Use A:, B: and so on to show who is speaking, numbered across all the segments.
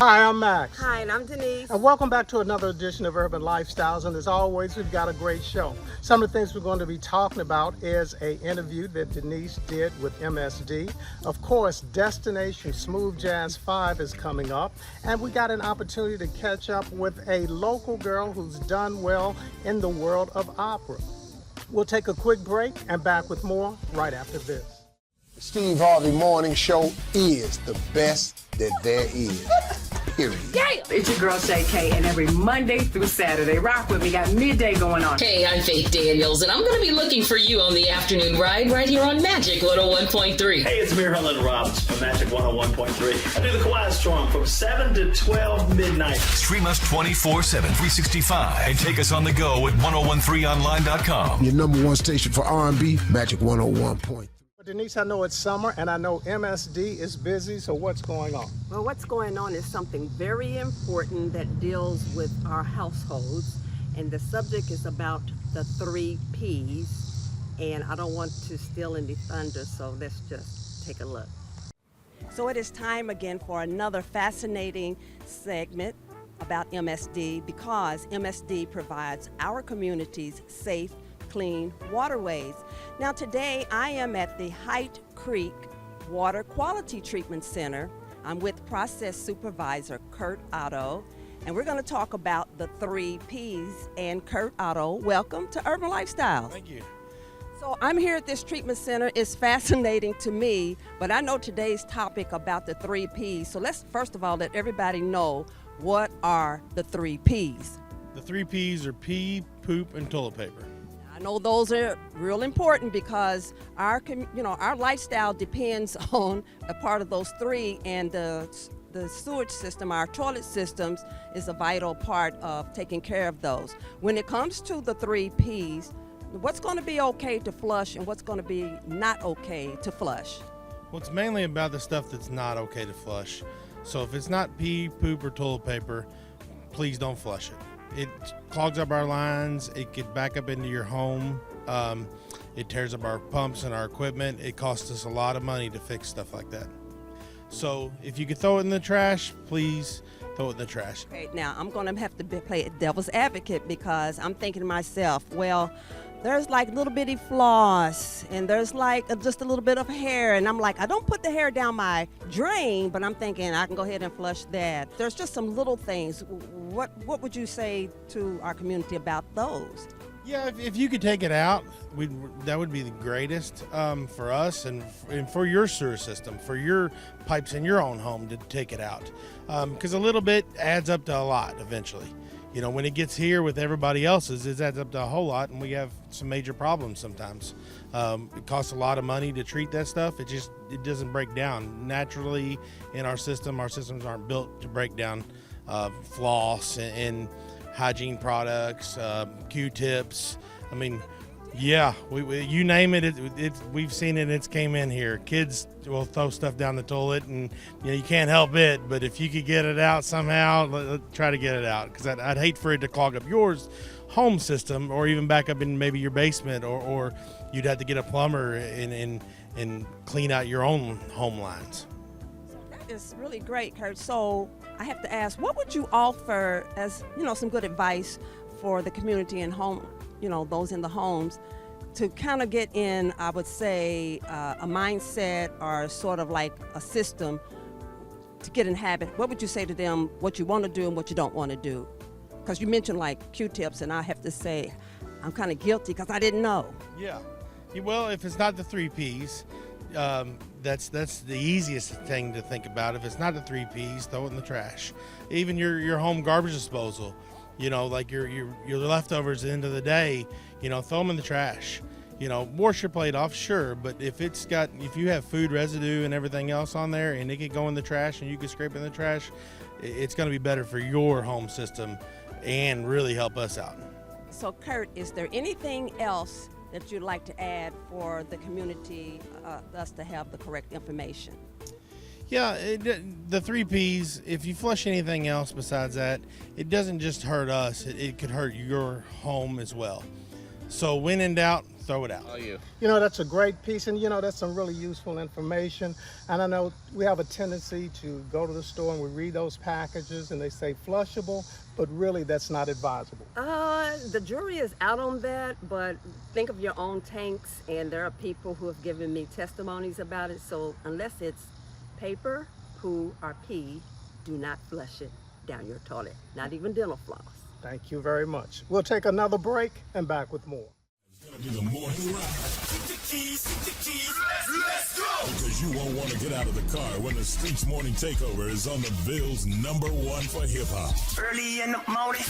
A: Hi, I'm Max.
B: Hi, and I'm Denise.
A: And welcome back to another edition of Urban Lifestyles. And as always, we've got a great show. Some of the things we're going to be talking about is an interview that Denise did with MSD. Of course, Destination Smooth Jazz 5 is coming up. And we got an opportunity to catch up with a local girl who's done well in the world of opera. We'll take a quick break and back with more right after this.
C: The Steve Harvey Morning Show is the best that there is. Period.
D: Yeah, it's your girl Shay K, and every Monday through Saturday, rock with me. Got midday going on.
E: Hey, I'm Faith Daniels, and I'm going to be looking for you on the afternoon ride right here on Magic 101.3.
F: Hey, it's Mir Helen Robbins from Magic 101.3. I do the Quiet Storm from 7 to 12 midnight.
G: Stream us 24/7, 365, and take us on the go at 1013online.com.
C: Your number one station for R&B, Magic 101.3.
A: Denise, I know it's summer and I know MSD is busy, so what's going on?
B: Well, what's going on is something very important that deals with our households, and the subject is about the 3 Ps, and I don't want to steal any thunder, so let's just take a look. So it is time again for another fascinating segment about MSD, because MSD provides our communities safe, clean waterways. Now today I am at the Height Creek Water Quality Treatment Center. I'm with Process Supervisor Kurt Otto, and we're going to talk about the 3 Ps. And Kurt Otto, welcome to Urban Lifestyle.
H: Thank you.
B: So I'm here at this treatment center. It's fascinating to me, but I know today's topic about the 3 Ps. So let's first of all let everybody know, what are the 3 Ps?
H: The 3 Ps are pee, poop, and toilet paper.
B: I know those are real important because our lifestyle depends on a part of those 3, and the sewage system, our toilet systems, is a vital part of taking care of those. When it comes to the 3 Ps, what's going to be okay to flush and what's going to be not okay to flush?
H: Well, it's mainly about the stuff that's not okay to flush. So if it's not pee, poop, or toilet paper, please don't flush it. It clogs up our lines. It could back up into your home. It tears up our pumps and our equipment. It costs us a lot of money to fix stuff like that. So if you could throw it in the trash, please throw it in the trash.
B: Okay, now I'm going to have to play devil's advocate, because I'm thinking to myself, well, there's like little bitty floss, and there's like just a little bit of hair, and I'm like, I don't put the hair down my drain, but I'm thinking I can go ahead and flush that. There's just some little things. What would you say to our community about those?
H: Yeah, if you could take it out, that would be the greatest for us and for your sewer system, for your pipes in your own home to take it out. Because a little bit adds up to a lot eventually. You know, when it gets here with everybody else's, it adds up to a whole lot, and we have some major problems sometimes. It costs a lot of money to treat that stuff. It doesn't break down naturally in our system. Our systems aren't built to break down floss and hygiene products, Q-tips. I mean, yeah, you name it, we've seen it. It's came in here. Kids will throw stuff down the toilet, and you can't help it. But if you could get it out somehow, let's try to get it out, because I'd hate for it to clog up yours home system, or even back up in maybe your basement, or you'd have to get a plumber and clean out your own home lines.
B: That is really great, Kurt. So I have to ask, what would you offer as some good advice for the community and home, those in the homes, to kind of get in, I would say, a mindset or sort of like a system to get in habit? What would you say to them, what you want to do and what you don't want to do? Because you mentioned like Q-tips, and I have to say I'm kind of guilty because I didn't know.
H: Yeah. Well, if it's not the 3 Ps, that's the easiest thing to think about. If it's not the 3 Ps, throw it in the trash. Even your home garbage disposal, like your leftovers at the end of the day, throw them in the trash. Wash your plate off, sure, but if you have food residue and everything else on there, and it could go in the trash and you can scrape it in the trash, it's going to be better for your home system and really help us out.
B: So Kurt, is there anything else that you'd like to add for the community, us to have the correct information?
H: Yeah, the 3 Ps, if you flush anything else besides that, it doesn't just hurt us, it could hurt your home as well. So when in doubt, throw it out.
A: You know, that's a great piece, and you know, that's some really useful information. And I know we have a tendency to go to the store and we read those packages and they say flushable, but really that's not advisable.
B: The jury is out on that, but think of your own tanks, and there are people who have given me testimonies about it. So unless it's paper, poo, or pee, do not flush it down your toilet, not even dental floss.
A: Thank you very much. We'll take another break and back with more.
I: It's gonna be the morning ride. Let's go! Because you won't want to get out of the car when the Streets Morning Takeover is on the Bill's #1 for hip hop. Early in the morning.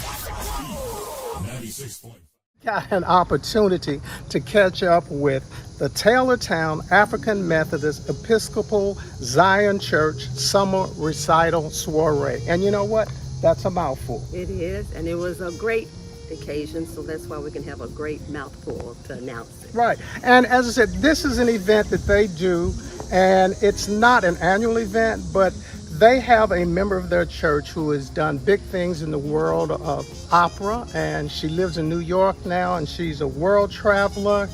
I: 96.5.
A: Got an opportunity to catch up with the Taylortown African Methodist Episcopal Zion Church Summer Recital Soiree. And you know what? That's a mouthful.
B: It is, and it was a great occasion, so that's why we can have a great mouthful to announce it.
A: Right. And as I said, this is an event that they do, and it's not an annual event, but they have a member of their church who has done big things in the world of opera, and she lives in New York now, and she's a world traveler,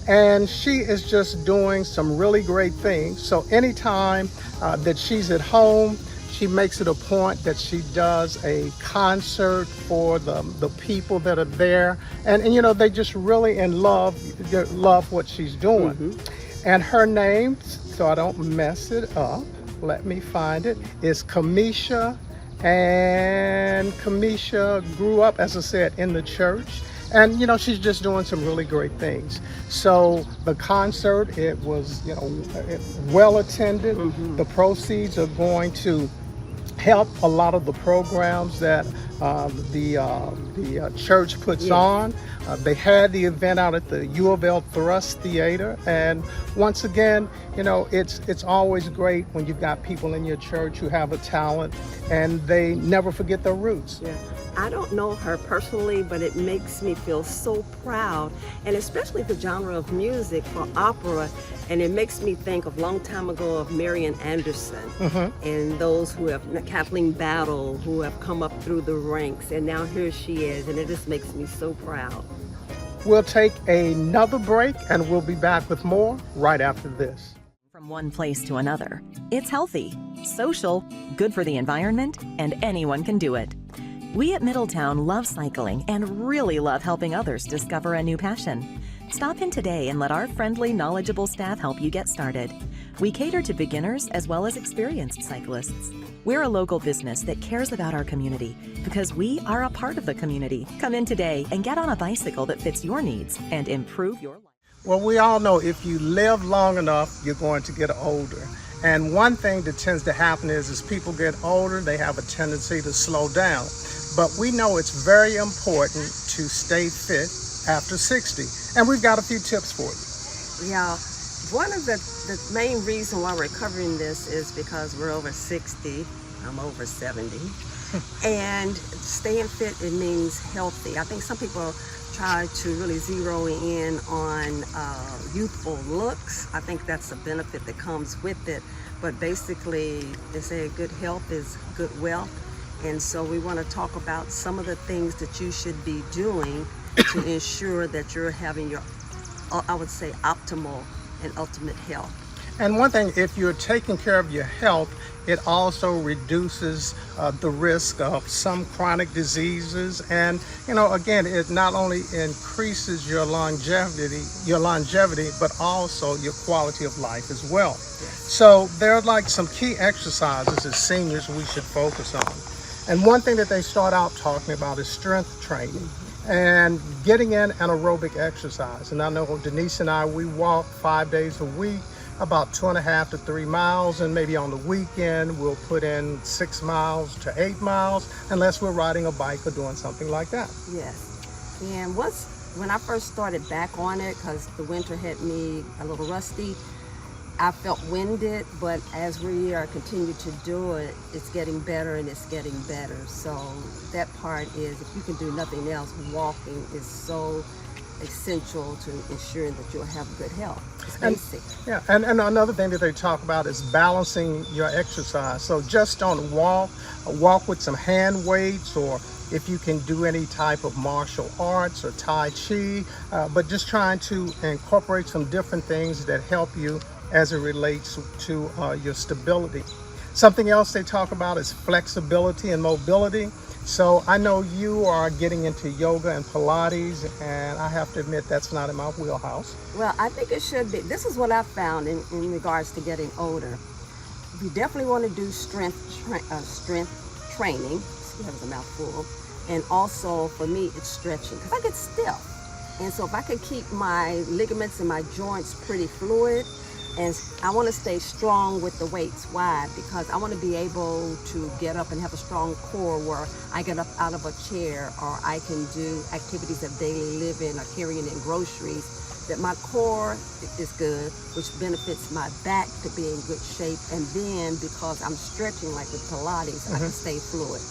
A: and she is just doing some really great things. So anytime that she's at home, she makes it a point that she does a concert for the people that are there, and you know, they just really love what she's doing. Mm-hmm. And her name, so I don't mess it up, let me find it, is Kamisha. And Kamisha grew up, as I said, in the church, and you know, she's just doing some really great things. So the concert, it was, you know, well attended. Mm-hmm. The proceeds are going to help a lot of the programs that the church puts on. They had the event out at the U of L Thrust Theater, and once again, you know, it's always great when you've got people in your church who have a talent and they never forget their roots.
B: Yeah. I don't know her personally, but it makes me feel so proud, and especially the genre of music for opera, and it makes me think of a long time ago of Marian Anderson. Mm-hmm. And those who have, Kathleen Battle, who have come up through the ranks, and now here she is, and it just makes me so proud.
A: We'll take another break and we'll be back with more right after this.
J: From one place to another, it's healthy, social, good for the environment, and anyone can do it. We at Middletown love cycling and really love helping others discover a new passion. Stop in today and let our friendly, knowledgeable staff help you get started. We cater to beginners as well as experienced cyclists. We're a local business that cares about our community because we are a part of the community. Come in today and get on a bicycle that fits your needs and improve your life.
A: Well, we all know if you live long enough, you're going to get older. And one thing that tends to happen is as people get older, they have a tendency to slow down. But we know it's very important to stay fit after 60. And we've got a few tips for you.
B: Yeah, one of the main reason why we're covering this is because we're over 60. I'm over 70. And staying fit, it means healthy. I think some people try to really zero in on youthful looks. I think that's a benefit that comes with it. But basically, they say good health is good wealth. And so we want to talk about some of the things that you should be doing to ensure that you're having your, I would say, optimal and ultimate health.
A: And one thing, if you're taking care of your health, it also reduces the risk of some chronic diseases. And, you know, again, it not only increases your longevity, but also your quality of life as well. Yes. So there are like some key exercises as seniors we should focus on. And one thing that they start out talking about is strength training and getting in anaerobic exercise. And I know Denise and I, we walk 5 days a week, about 2.5 to 3 miles, and maybe on the weekend we'll put in 6 miles to 8 miles, unless we're riding a bike or doing something like that.
B: Yes. And when I first started back on it, because the winter had me a little rusty, I felt winded, but as we are continuing to do it, it's getting better and it's getting better. So that part is, if you can do nothing else, walking is so essential to ensuring that you'll have good health. It's basic.
A: And another thing that they talk about is balancing your exercise. So just don't walk with some hand weights, or if you can do any type of martial arts or Tai Chi, but just trying to incorporate some different things that help you as it relates to your stability. Something else they talk about is flexibility and mobility. So I know you are getting into yoga and Pilates, and I have to admit that's not in my wheelhouse.
B: Well, I think it should be. This is what I found in regards to getting older. You definitely want to do strength training. That was a mouthful. And also for me, it's stretching, because I get stiff. And so if I could keep my ligaments and my joints pretty fluid, and I want to stay strong with the weights. Why? Because I want to be able to get up and have a strong core where I get up out of a chair, or I can do activities of daily living or carrying in groceries, that my core is good, which benefits my back to be in good shape. And then because I'm stretching, like with Pilates, I can stay fluid.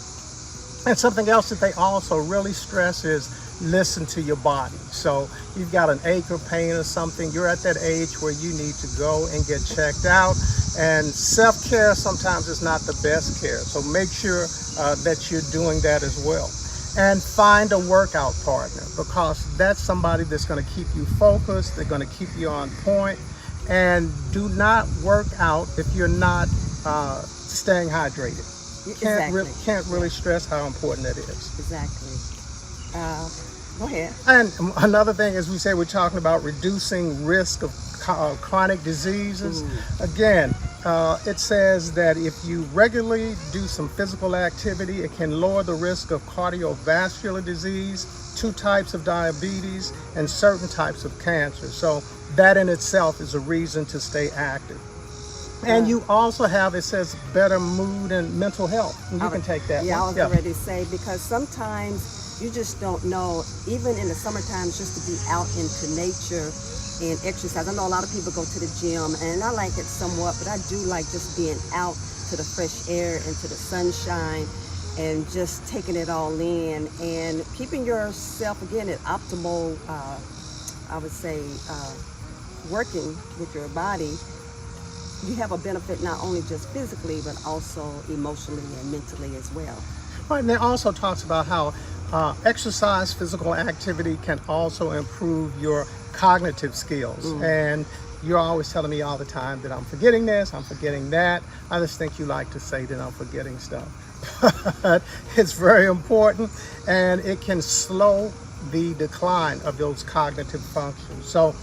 A: And something else that they also really stress is listen to your body. So you've got an ache or pain or something, you're at that age where you need to go and get checked out. And self-care sometimes is not the best care. So make sure that you're doing that as well. And find a workout partner, because that's somebody that's going to keep you focused, they're going to keep you on point. And do not work out if you're not staying hydrated. Can't really stress how important that is.
B: Exactly. Go ahead.
A: And another thing, as we say, we're talking about reducing risk of chronic diseases. Again, it says that if you regularly do some physical activity, it can lower the risk of cardiovascular disease, 2 types of diabetes, and certain types of cancer. So that in itself is a reason to stay active. And you also have, it says, better mood and mental health. And you can take that.
B: Yeah, I was ready to say, because sometimes you just don't know, even in the summertime, just to be out into nature and exercise. I know a lot of people go to the gym, and I like it somewhat, but I do like just being out to the fresh air and to the sunshine and just taking it all in and keeping yourself, again, at optimal, I would say, working with your body. You have a benefit not only just physically, but also emotionally and mentally as well.
A: Right, and it also talks about how exercise, physical activity can also improve your cognitive skills. And you're always telling me all the time that I'm forgetting this, I'm forgetting that. I just think you like to say that I'm forgetting stuff. But it's very important, and it can slow the decline of those cognitive functions. So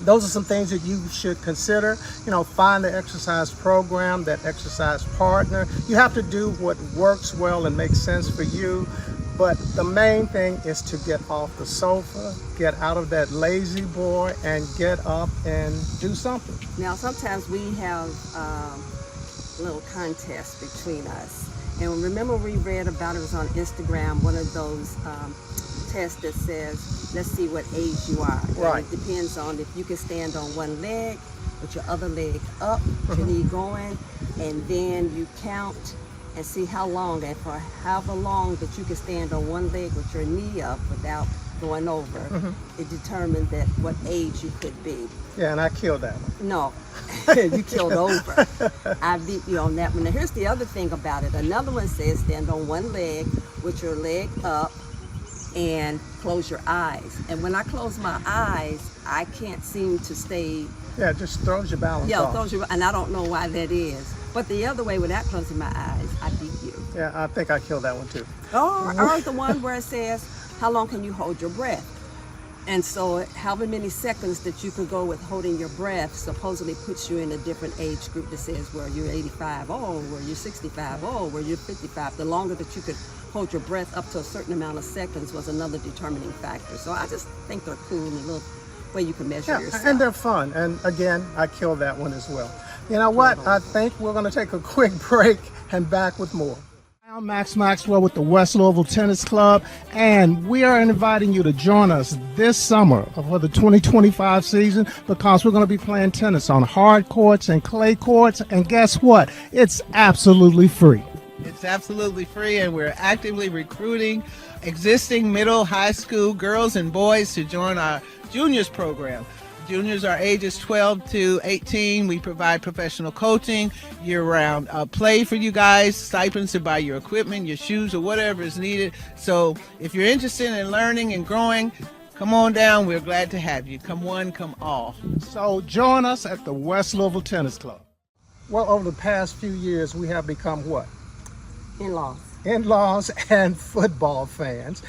A: those are some things that you should consider. You know, find the exercise program, that exercise partner. You have to do what works well and makes sense for you. But the main thing is to get off the sofa, get out of that lazy boy, and get up and do something.
B: Now, sometimes we have little contests between us. And remember, we read about, it was on Instagram, one of those tests that says, let's see what age you are.
A: Right.
B: And it depends on if you can stand on one leg with your other leg up, your knee going, and then you count and see how long, and for however long that you can stand on one leg with your knee up without going over, it determined that what age you could be.
A: Yeah, and I killed that one.
B: No, you killed over. I beat you on that one. Now here's the other thing about it. Another one says stand on one leg with your leg up and close your eyes. And when I close my eyes, I can't seem to stay.
A: Yeah, it just throws your balance off.
B: Throws you, and I don't know why that is. But the other way, without closing my eyes, I beat you.
A: Yeah, I think I killed that one too.
B: Or the one where it says, how long can you hold your breath? And so however many seconds that you can go with holding your breath supposedly puts you in a different age group that says where you're 85, where you're 65, where you're 55. The longer that you could hold your breath up to a certain amount of seconds was another determining factor. So I just think they're cool in a little way you can measure yourself.
A: And they're fun. And again, I killed that one as well. You know what? I think we're going to take a quick break and back with more. I'm Max Maxwell with the West Louisville Tennis Club, and we are inviting you to join us this summer for the 2025 season, because we're going to be playing tennis on hard courts and clay courts, and guess what? It's absolutely free.
H: It's
K: It's absolutely free, and we're actively recruiting existing middle, high school girls and boys to join our juniors program. Juniors are ages 12 to 18. We provide professional coaching, year-round play for you guys, stipends to buy your equipment, your shoes, or whatever is needed. So if you're interested in learning and growing, come on down. We're glad to have you. Come one, come all.
A: So join us at the West Louisville Tennis Club. Well, over the past few years, we have become what? In-laws and football fans.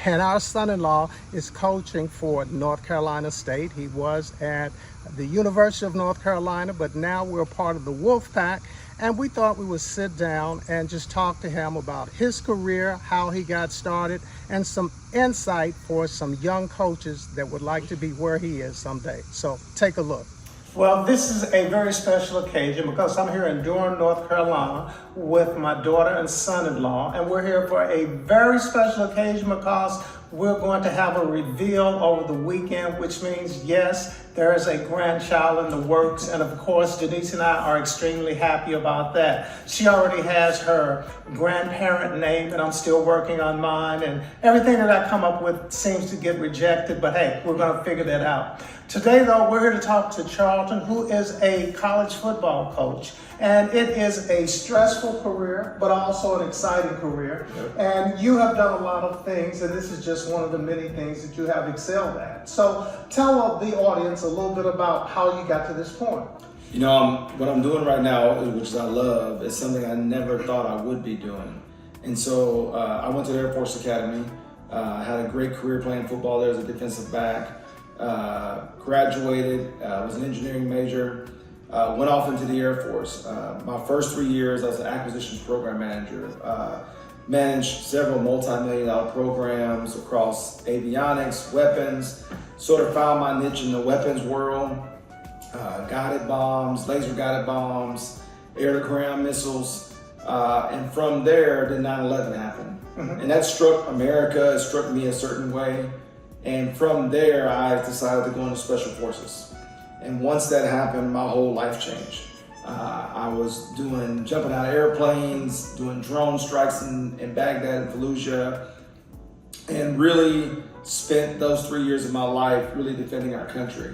A: And our son-in-law is coaching for North Carolina State. He was at the University of North Carolina, but now we're part of the Wolfpack. And we thought we would sit down and just talk to him about his career, how he got started, and some insight for some young coaches that would like to be where he is someday. So take a look. Well, this is a very special occasion because I'm here in Durham, North Carolina with my daughter and son-in-law, and we're here for a very special occasion because we're going to have a reveal over the weekend, which means, yes, there is a grandchild in the works, and of course, Denise and I are extremely happy about that. She already has her grandparent name, and I'm still working on mine, and everything that I come up with seems to get rejected, but hey, we're gonna figure that out. Today, though, we're here to talk to Charlton, who is a college football coach, and it is a stressful career, but also an exciting career, and you have done a lot of things, and this is just one of the many things that you have excelled at. So tell the audience a little bit about how you got to this point.
L: You know, what I'm doing right now, which I love, is something I never thought I would be doing. And so I went to the Air Force Academy. I had a great career playing football there as a defensive back. Graduated, was an engineering major, went off into the Air Force. My first 3 years, I was an acquisitions program manager. Managed several multi-million-dollar programs across avionics, weapons, sort of found my niche in the weapons world, guided bombs, laser guided bombs, air-to-ground missiles, and from there, did 9/11 happen. And that struck America, it struck me a certain way, and from there, I decided to go into Special Forces. And once that happened, my whole life changed. I was jumping out of airplanes, doing drone strikes in Baghdad and Fallujah, and really spent those 3 years of my life really defending our country.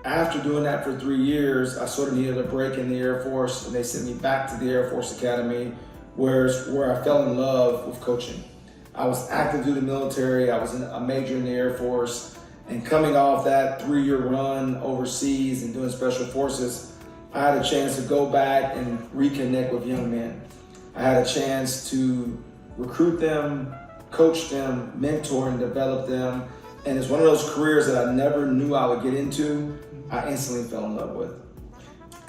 L: After doing that for 3 years, I sort of needed a break in the Air Force, and they sent me back to the Air Force Academy, where I fell in love with coaching. I was active through the military, I was a major in the Air Force, and coming off that 3-year run overseas and doing Special Forces, I had a chance to go back and reconnect with young men. I had a chance to recruit them, coach them, mentor and develop them. And it's one of those careers that I never knew I would get into, I instantly fell in love with.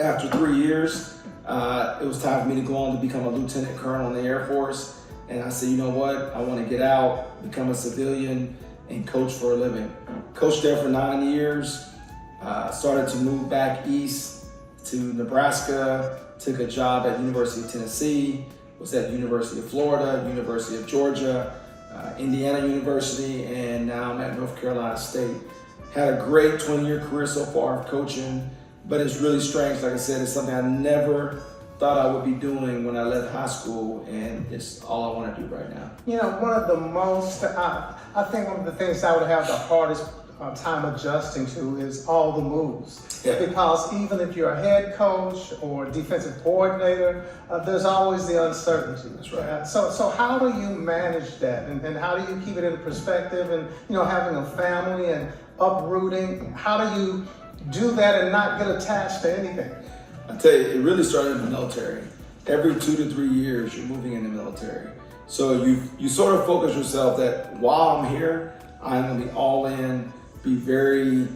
L: After 3 years, it was time for me to go on to become a lieutenant colonel in the Air Force. And I said, you know what? I want to get out, become a civilian, and coach for a living. Coached there for 9 years, started to move back east to Nebraska, took a job at University of Tennessee, was at University of Florida, University of Georgia, Indiana University, and now I'm at North Carolina State. Had a great 20-year career so far of coaching, but it's really strange. Like I said, it's something I never thought I would be doing when I left high school, and it's all I want to do right now.
A: You know, one of the most, I think one of the things I would have the hardest time adjusting to is all the moves. Yeah. Because even if you're a head coach or defensive coordinator, there's always the uncertainty.
L: That's right.
A: So how do you manage that? And how do you keep it in perspective? And, you know, having a family and uprooting, how do you do that and not get attached to anything?
L: I tell you, it really started in the military. Every 2 to 3 years, you're moving in the military. So you sort of focus yourself that while I'm here, I'm gonna be all in, be very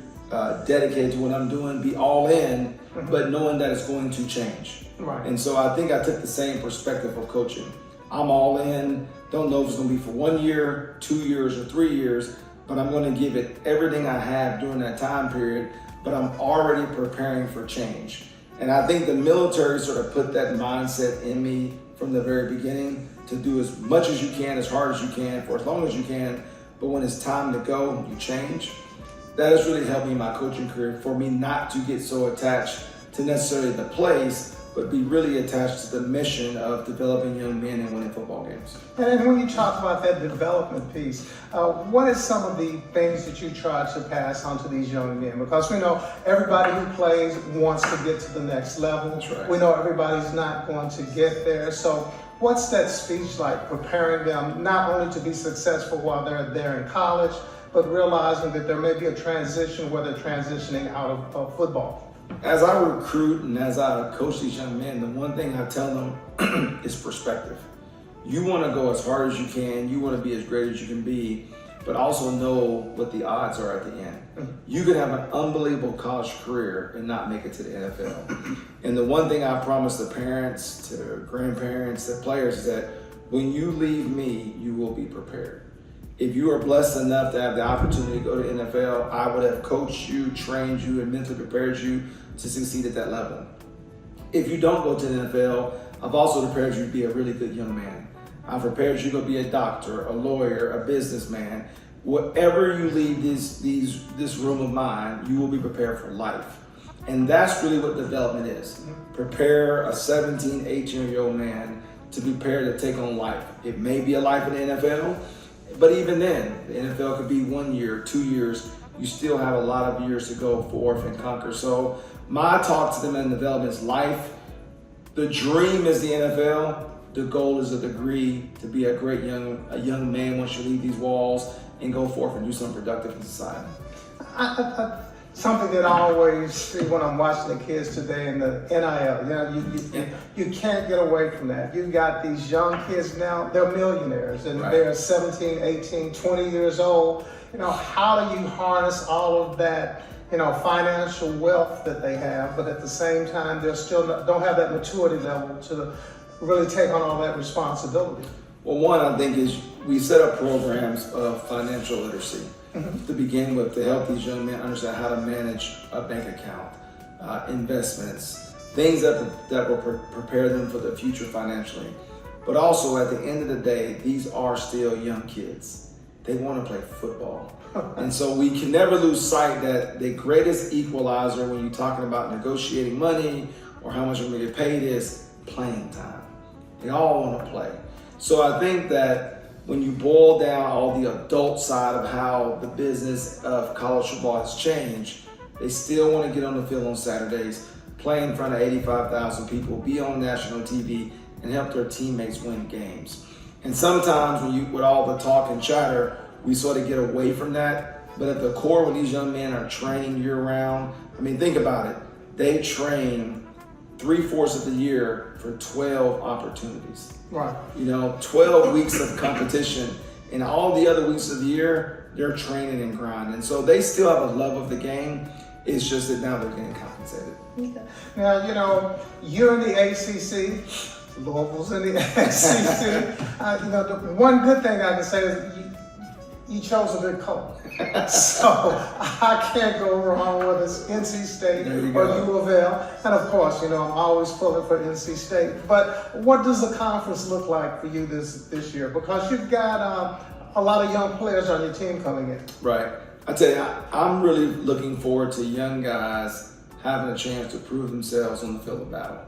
L: dedicated to what I'm doing, be all in, but knowing that it's going to change.
A: Right.
L: And so I think I took the same perspective of coaching. I'm all in, don't know if it's gonna be for 1 year, 2 years, or 3 years, but I'm gonna give it everything I have during that time period, but I'm already preparing for change. And I think the military sort of put that mindset in me from the very beginning to do as much as you can, as hard as you can, for as long as you can, but when it's time to go, you change. That has really helped me in my coaching career, for me not to get so attached to necessarily the place, but be really attached to the mission of developing young men and winning football games.
A: And when you talk about that development piece, what is some of the things that you try to pass on to these young men? Because we know everybody who plays wants to get to the next level.
L: That's right.
A: We know everybody's not going to get there. So what's that speech like, preparing them not only to be successful while they're there in college, but realizing that there may be a transition where they're transitioning out of football?
L: As I recruit and as I coach these young men, the one thing I tell them is perspective. You want to go as hard as you can, you want to be as great as you can be, but also know what the odds are at the end. You could have an unbelievable college career and not make it to the NFL. And the one thing I promise the parents, to grandparents, to players is that when you leave me, you will be prepared. If you are blessed enough to have the opportunity to go to NFL, I would have coached you, trained you, and mentally prepared you to succeed at that level. If you don't go to the NFL, I've also prepared you to be a really good young man. I've prepared you to be a doctor, a lawyer, a businessman. Whatever you leave this room of mine, you will be prepared for life. And that's really what development is. Prepare a 17, 18-year-old man to be prepared to take on life. It may be a life in the NFL, but even then, the NFL could be 1 year, 2 years. You still have a lot of years to go forth and conquer. So my talk to them in development is life. The dream is the NFL. The goal is a degree to be a great young man once you leave these walls and go forth and do something productive in society.
A: Something that I always see when I'm watching the kids today in the NIL, you can't get away from that. You've got these young kids now, they're millionaires, and they're 17, 18, 20 years old. How do you harness all of that, financial wealth that they have, but at the same time, they're still don't have that maturity level to really take on all that responsibility?
L: Well, one, I think, is we set up programs of financial literacy. To begin with, to help these young men understand how to manage a bank account, investments, things that will prepare them for the future financially. But also, at the end of the day, these are still young kids. They want to play football. And so we can never lose sight that the greatest equalizer when you're talking about negotiating money or how much you're going to get paid is playing time. They all want to play. So I think that when you boil down all the adult side of how the business of college football has changed, they still want to get on the field on Saturdays, play in front of 85,000 people, be on national TV, and help their teammates win games. And sometimes with all the talk and chatter, we sort of get away from that. But at the core, when these young men are training year-round, think about it. They train 3/4 of the year for 12 opportunities.
A: Right.
L: 12 weeks of competition, and all the other weeks of the year, they're training and grinding. So they still have a love of the game. It's just that now they're getting compensated.
A: Now, you're in the ACC, Louisville's in the ACC. The one good thing I can say is you chose a good coach. So I can't go wrong whether it's NC State or U of L. And of course, I'm always pulling for NC State. But what does the conference look like for you this year? Because you've got a lot of young players on your team coming in.
L: Right. I tell you, I'm really looking forward to young guys having a chance to prove themselves on the field of battle.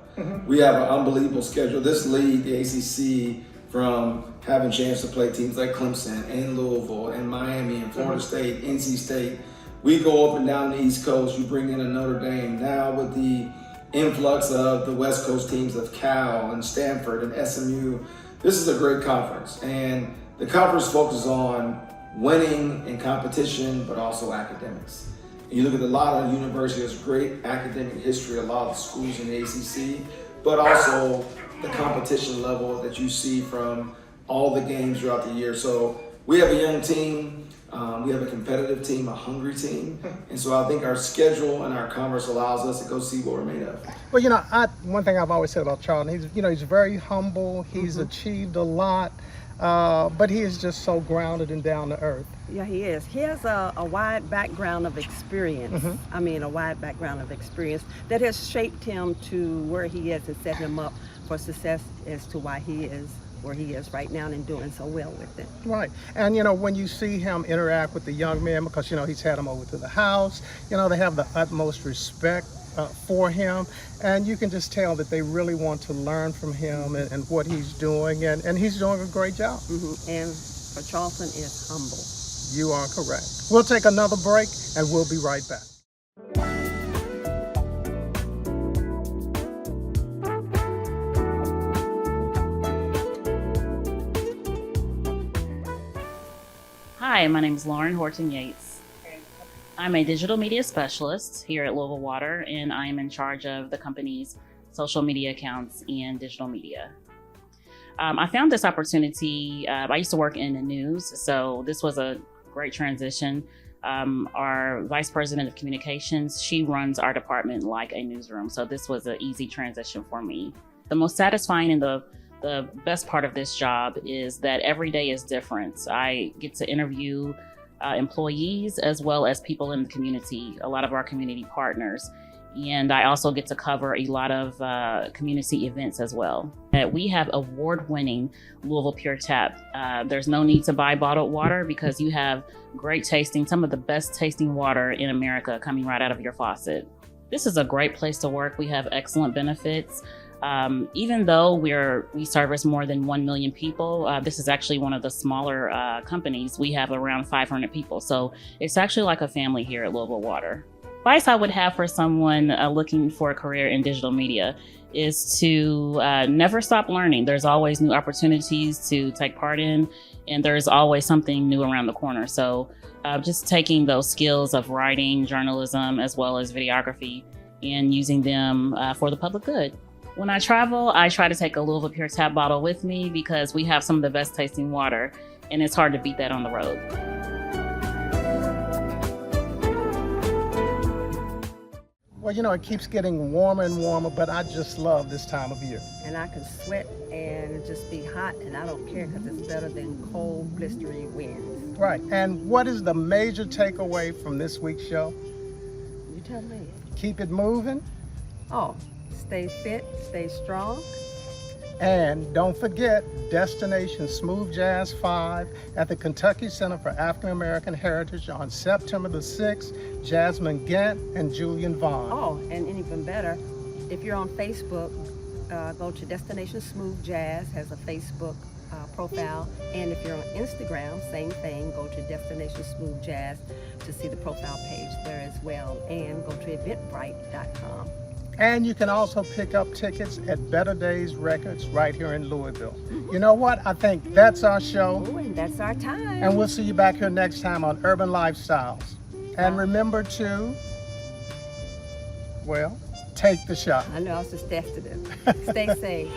L: We have an unbelievable schedule. This league, the ACC, from having a chance to play teams like Clemson and Louisville and Miami and Florida State, NC State. We go up and down the East Coast. You bring in a Notre Dame. Now with the influx of the West Coast teams of Cal and Stanford and SMU, this is a great conference. And the conference focuses on winning and competition, but also academics. And you look at a lot of universities, great academic history, a lot of the schools in the ACC, but also the competition level that you see from all the games throughout the year. So we have a young team, we have a competitive team, a hungry team, and so I think our schedule and our conference allows us to go see what we're made of.
A: Well, one thing I've always said about Charlton, he's very humble, he's achieved a lot, but he is just so grounded and down to earth.
B: Yeah, he is. He has a wide background of experience. A wide background of experience that has shaped him to where he is and set him up for success as to why he is where he is right now and doing so well with it.
A: Right. And, when you see him interact with the young men, because, he's had them over to the house, they have the utmost respect for him, and you can just tell that they really want to learn from him and what he's doing, and he's doing a great job.
B: And for Charleston is humble.
A: You are correct. We'll take another break, and we'll be right back.
M: Hi, my name is Lauren Horton Yates. I'm a digital media specialist here at Louisville Water, and I am in charge of the company's social media accounts and digital media. I found this opportunity. I used to work in the news, so this was a great transition. Our vice president of communications, she runs our department like a newsroom, so this was an easy transition for me. The most satisfying and the best part of this job is that every day is different. I get to interview employees as well as people in the community, a lot of our community partners. And I also get to cover a lot of community events as well. We have award-winning Louisville Pure Tap. There's no need to buy bottled water because you have great tasting, some of the best tasting water in America coming right out of your faucet. This is a great place to work. We have excellent benefits. Even though we service more than 1 million people, this is actually one of the smaller companies. We have around 500 people. So it's actually like a family here at Louisville Water. Advice I would have for someone looking for a career in digital media is to never stop learning. There's always new opportunities to take part in, and there's always something new around the corner. So just taking those skills of writing, journalism, as well as videography, and using them for the public good. When I travel, I try to take a Louisville Pure Tap bottle with me because we have some of the best tasting water, and it's hard to beat that on the road.
A: Well, you know, it keeps getting warmer and warmer, but I just love this time of year.
B: And I can sweat and just be hot, and I don't care because it's better than cold, blistery winds.
A: Right. And what is the major takeaway from this week's show?
B: You tell me.
A: Keep it moving.
B: Oh, stay fit, stay strong.
A: And don't forget, Destination Smooth Jazz 5 at the Kentucky Center for African American Heritage on September the 6th, Jasmine Gant and Julian Vaughn.
B: Oh, and even better, if you're on Facebook, go to Destination Smooth Jazz, has a Facebook profile. And if you're on Instagram, same thing, go to Destination Smooth Jazz to see the profile page there as well. And go to eventbrite.com.
A: And you can also pick up tickets at Better Days Records right here in Louisville. You know what? I think that's our show.
B: Ooh, and that's our time.
A: And we'll see you back here next time on Urban Lifestyles. And remember to, well, take the shot.
B: I know, I was just testing it. Stay safe.